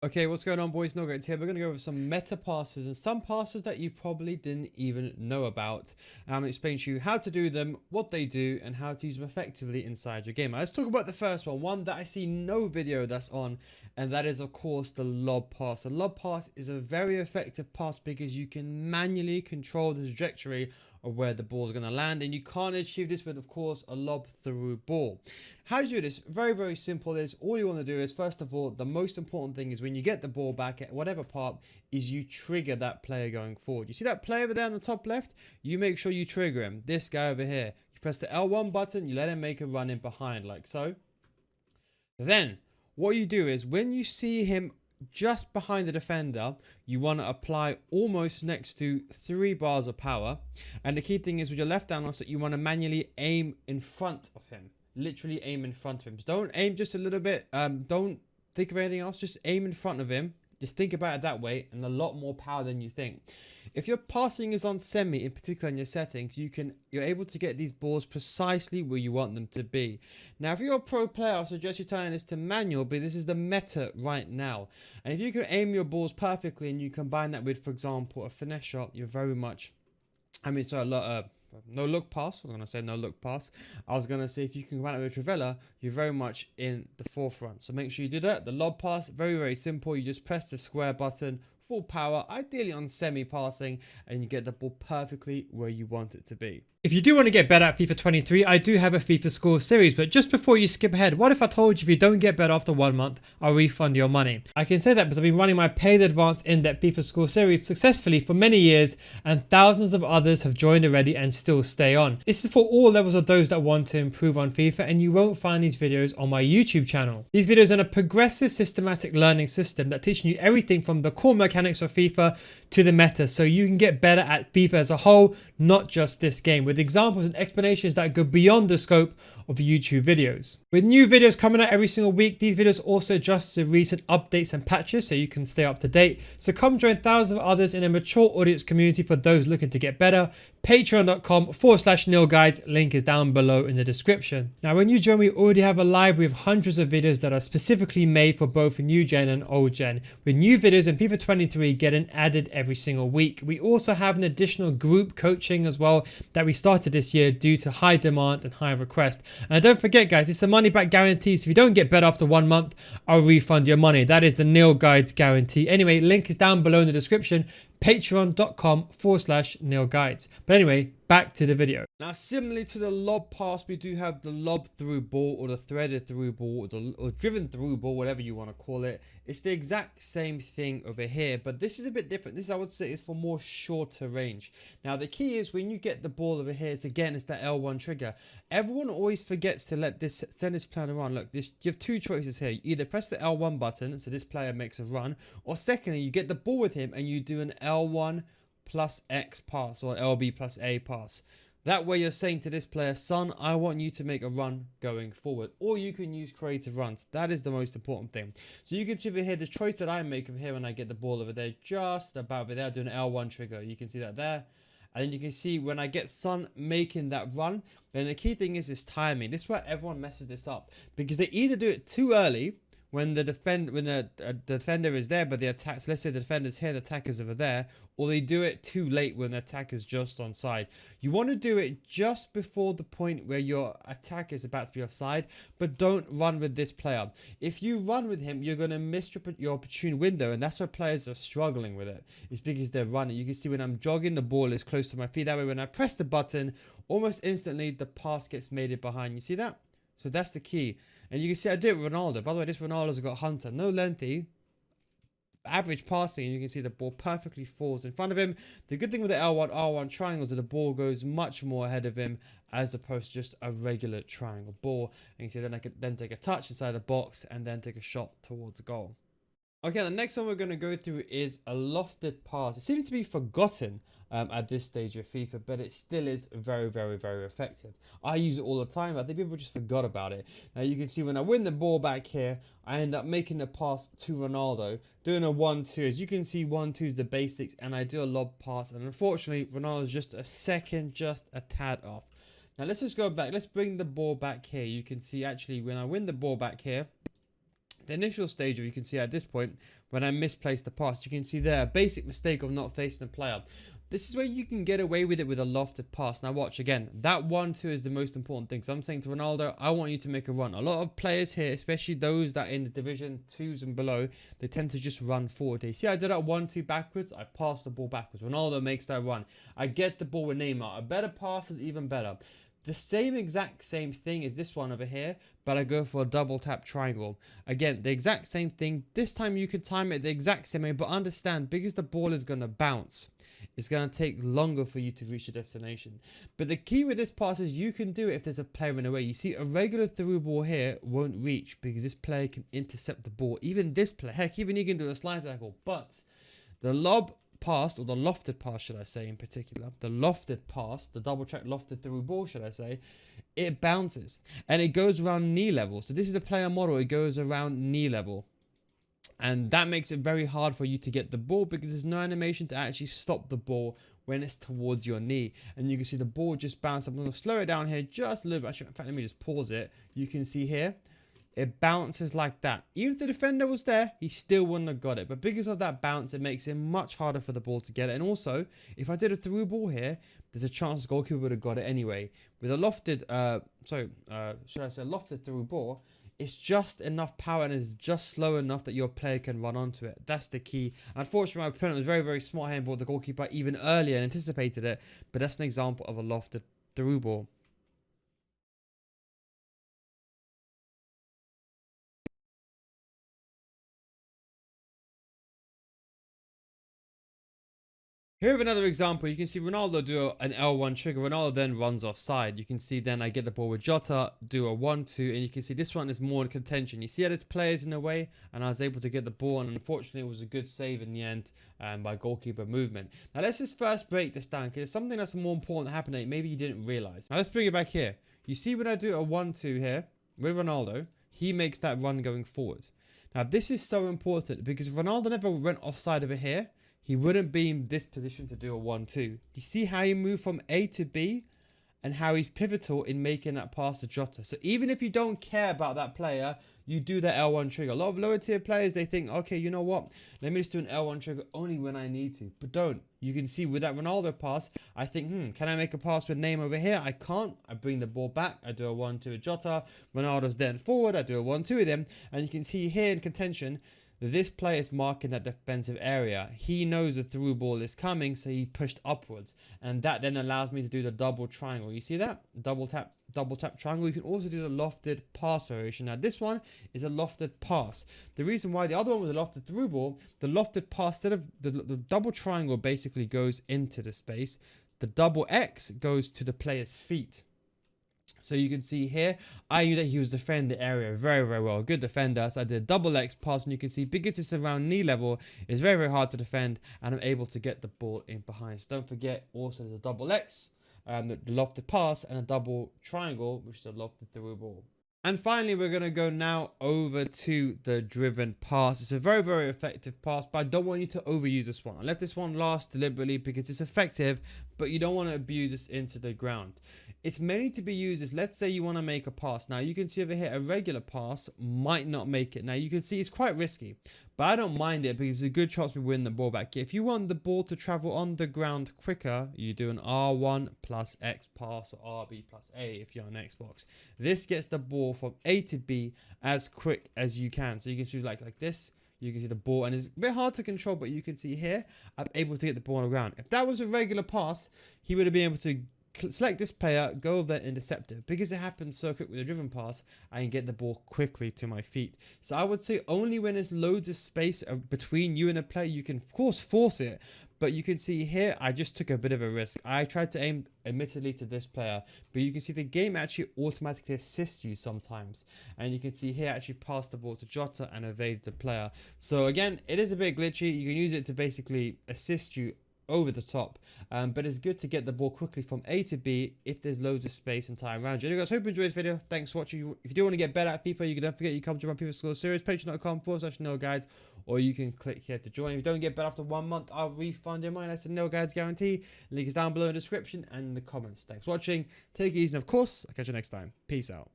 Okay, what's going on, boys? Nuggets here. We're going to go over some meta passes and some passes that you probably didn't even know about. I'm going to explain to you how to do them, what they do, and how to use them effectively inside your game. Now, let's talk about the first one that I see no video that's on, and that is, of course, the lob pass. The lob pass is a very effective pass because you can manually control the trajectory of where the ball is going to land, and you can't achieve this with, of course, a lob through ball. How do you do this? Very, very simple. Is all you want to do is, first of all, the most important thing is when you get the ball back at whatever part, is you trigger that player going forward. You see that player over there on the top left? You make sure you trigger him. This guy over here. You press the L1 button, you let him make a run in behind like so. Then what you do is when you see him just behind the defender, you want to apply almost next to 3 bars of power. And the key thing is with your left down also, you want to manually aim in front of him. Literally aim in front of him. So don't aim just a little bit. Don't think of anything else. Just aim in front of him. Just think about it that way, and a lot more power than you think. If your passing is on semi, in particular in your settings, you're able to get these balls precisely where you want them to be. Now, if you're a pro player, I suggest you turn this to manual, but this is the meta right now. And if you can aim your balls perfectly and you combine that with, for example, a finesse shot, you're very much, no look pass. I was going to say no look pass. I was going to say if you can combine it with Trivela, you're very much in the forefront. So make sure you do that. The lob pass, very, very simple. You just press the square button, full power, ideally on semi passing, and you get the ball perfectly where you want it to be. If you do want to get better at FIFA 23, I do have a FIFA School Series, but just before you skip ahead, what if I told you if you don't get better after 1 month, I'll refund your money? I can say that because I've been running my paid advanced in-depth FIFA School Series successfully for many years, and thousands of others have joined already and still stay on. This is for all levels of those that want to improve on FIFA, and you won't find these videos on my YouTube channel. These videos are a progressive systematic learning system that teaches you everything from the core mechanics of FIFA to the meta, so you can get better at FIFA as a whole, not just this game, with examples and explanations that go beyond the scope of YouTube videos. With new videos coming out every single week, these videos also adjust to recent updates and patches so you can stay up to date. So come join thousands of others in a mature audience community for those looking to get better. Patreon.com/NilGuides, link is down below in the description. Now when you join, we already have a library of hundreds of videos that are specifically made for both new gen and old gen, with new videos in FIFA 23 getting added every single week. We also have an additional group coaching as well that we started this year due to high demand and high request. And don't forget guys, it's a money back guarantee, so if you don't get better after 1 month, I'll refund your money. That is the Nil Guides guarantee. Anyway, link is down below in the description. Patreon.com/NilGuides. But anyway, back to the video. Now, similarly to the lob pass, we do have the lob through ball, or the threaded through ball, or driven through ball, whatever you want to call it. It's the exact same thing over here, but this is a bit different. This, I would say, is for more shorter range. Now, the key is when you get the ball over here, it's that L1 trigger. Everyone always forgets to send this player on. Look, you have 2 choices here. You either press the L1 button, so this player makes a run, or secondly, you get the ball with him and you do an L1 plus X pass, or LB plus A pass. That way you're saying to this player, son, I want you to make a run going forward. Or you can use creative runs. That is the most important thing. So you can see over here, the choice that I make over here when I get the ball over there, just about over there, doing an L1 trigger. You can see that there. And then you can see when I get Son making that run, then the key thing is timing. This is where everyone messes this up, because they either do it too early, when the defender is there, but the attacks, let's say the defender's here, the attacker's over there, or they do it too late when the attacker's just onside. You want to do it just before the point where your attack is about to be offside, but don't run with this player. If you run with him, you're going to miss your opportune window, and that's why players are struggling with it. It's because they're running. You can see when I'm jogging, the ball is close to my feet. That way, when I press the button, almost instantly, the pass gets made it behind. You see that? So that's the key. And you can see I did it with Ronaldo. By the way, this Ronaldo's got Hunter. No lengthy. Average passing. And you can see the ball perfectly falls in front of him. The good thing with the L1, R1 triangles is the ball goes much more ahead of him as opposed to just a regular triangle ball. And you can see then I could then take a touch inside the box and then take a shot towards goal. Okay, the next one we're going to go through is a lofted pass. It seems to be forgotten at this stage of FIFA, but it still is very, very, very effective. I use it all the time. I think people just forgot about it. Now you can see when I win the ball back here, I end up making the pass to Ronaldo, doing a 1-2. As you can see, 1-2 is the basics, and I do a lob pass, and unfortunately, Ronaldo's just a second, just a tad off. Now let's just go back. Let's bring the ball back here. You can see actually when I win the ball back here, The initial stage, you can see at this point, when I misplaced the pass, you can see there a basic mistake of not facing the player. This is where you can get away with it with a lofted pass. Now watch again, that 1-2 is the most important thing. So I'm saying to Ronaldo, I want you to make a run. A lot of players here, especially those that in the division 2s and below, they tend to just run forward. You see I did that 1-2 backwards, I passed the ball backwards. Ronaldo makes that run. I get the ball with Neymar. A better pass is even better. The exact same thing is this one over here, but I go for a double tap triangle. Again, the exact same thing. This time you can time it the exact same way, but understand, because the ball is going to bounce, it's going to take longer for you to reach the destination. But the key with this pass is you can do it if there's a player in the way. You see, a regular through ball here won't reach because this player can intercept the ball. Even this player, heck, even he can do a slide tackle. But the lob pass, or the lofted pass should I say in particular, the lofted pass, the double track lofted through ball should I say, it bounces and it goes around knee level. So this is the player model, it goes around knee level. And that makes it very hard for you to get the ball because there's no animation to actually stop the ball when it's towards your knee. And you can see the ball just bounce. I'm going to slow it down here just a little bit. Actually, in fact, let me just pause it. You can see here, it bounces like that. Even if the defender was there, he still wouldn't have got it. But because of that bounce, it makes it much harder for the ball to get it. And also, if I did a through ball here, there's a chance the goalkeeper would have got it anyway. With a lofted, lofted through ball, it's just enough power and it's just slow enough that your player can run onto it. That's the key. Unfortunately, my opponent was very, very smart here and brought the goalkeeper even earlier and anticipated it. But that's an example of a lofted through ball. Here we have another example. You can see Ronaldo do an L1 trigger. Ronaldo then runs offside. You can see then I get the ball with Jota, do a 1-2, and you can see this one is more in contention. You see that it's players in the way, and I was able to get the ball, and unfortunately it was a good save in the end by goalkeeper movement. Now let's just first break this down because it's something that's more important that happened that maybe you didn't realize. Now let's bring it back here. You see when I do a 1-2 here with Ronaldo, he makes that run going forward. Now this is so important because Ronaldo never went offside over here. He wouldn't be in this position to do a 1-2. You see how he moved from A to B and how he's pivotal in making that pass to Jota. So even if you don't care about that player, you do that L1 trigger. A lot of lower tier players, they think, okay, you know what? Let me just do an L1 trigger only when I need to. But don't. You can see with that Ronaldo pass, I think, can I make a pass with Neymar over here? I can't. I bring the ball back. I do a 1-2 with Jota. Ronaldo's then forward. I do a 1-2 with him. And you can see here in contention, this player is marking that defensive area. He knows the through ball is coming, so he pushed upwards. And that then allows me to do the double triangle. You see that? Double tap triangle. You can also do the lofted pass variation. Now, this one is a lofted pass. The reason why the other one was a lofted through ball, the lofted pass, instead of the double triangle basically goes into the space. The double X goes to the player's feet. So you can see here, I knew that he was defending the area very, very well. Good defender. So I did a double X pass, and you can see because it's around knee level, it's very, very hard to defend, and I'm able to get the ball in behind. So don't forget, also there's a double X, the lofted pass, and a double triangle, which is a lofted through ball. And finally, we're going to go now over to the driven pass. It's a very, very effective pass, but I don't want you to overuse this one. I left this one last deliberately because it's effective, but you don't want to abuse this into the ground. It's mainly to be used as, let's say you want to make a pass. Now, you can see over here, a regular pass might not make it. Now, you can see it's quite risky, but I don't mind it because it's a good chance we win the ball back. If you want the ball to travel on the ground quicker, you do an R1 plus X pass, or RB plus A if you're on Xbox. This gets the ball from A to B as quick as you can. So you can see like this. You can see the ball, and it's a bit hard to control, but you can see here, I'm able to get the ball on the ground. If that was a regular pass, he would have been able to select this player, go over there, intercept it. Because it happens so quick with a driven pass, I can get the ball quickly to my feet. So I would say only when there's loads of space between you and the player, you can of course force it. But you can see here, I just took a bit of a risk. I tried to aim admittedly to this player, but you can see the game actually automatically assists you sometimes. And you can see here, I actually passed the ball to Jota and evaded the player. So again, it is a bit glitchy. You can use it to basically assist you over the top, but it's good to get the ball quickly from A to B if there's loads of space and time around you. Anyway guys, hope you enjoyed this video. Thanks for watching. If you do want to get better at FIFA, you can don't forget you come to my FIFA School Series, patreon.com/NoGuides, or you can click here to join. If you don't get better after 1 month, I'll refund your money. That's a no guides guarantee. Link is down below in the description and in the comments. Thanks for watching. Take it easy, and of course, I'll catch you next time. Peace out.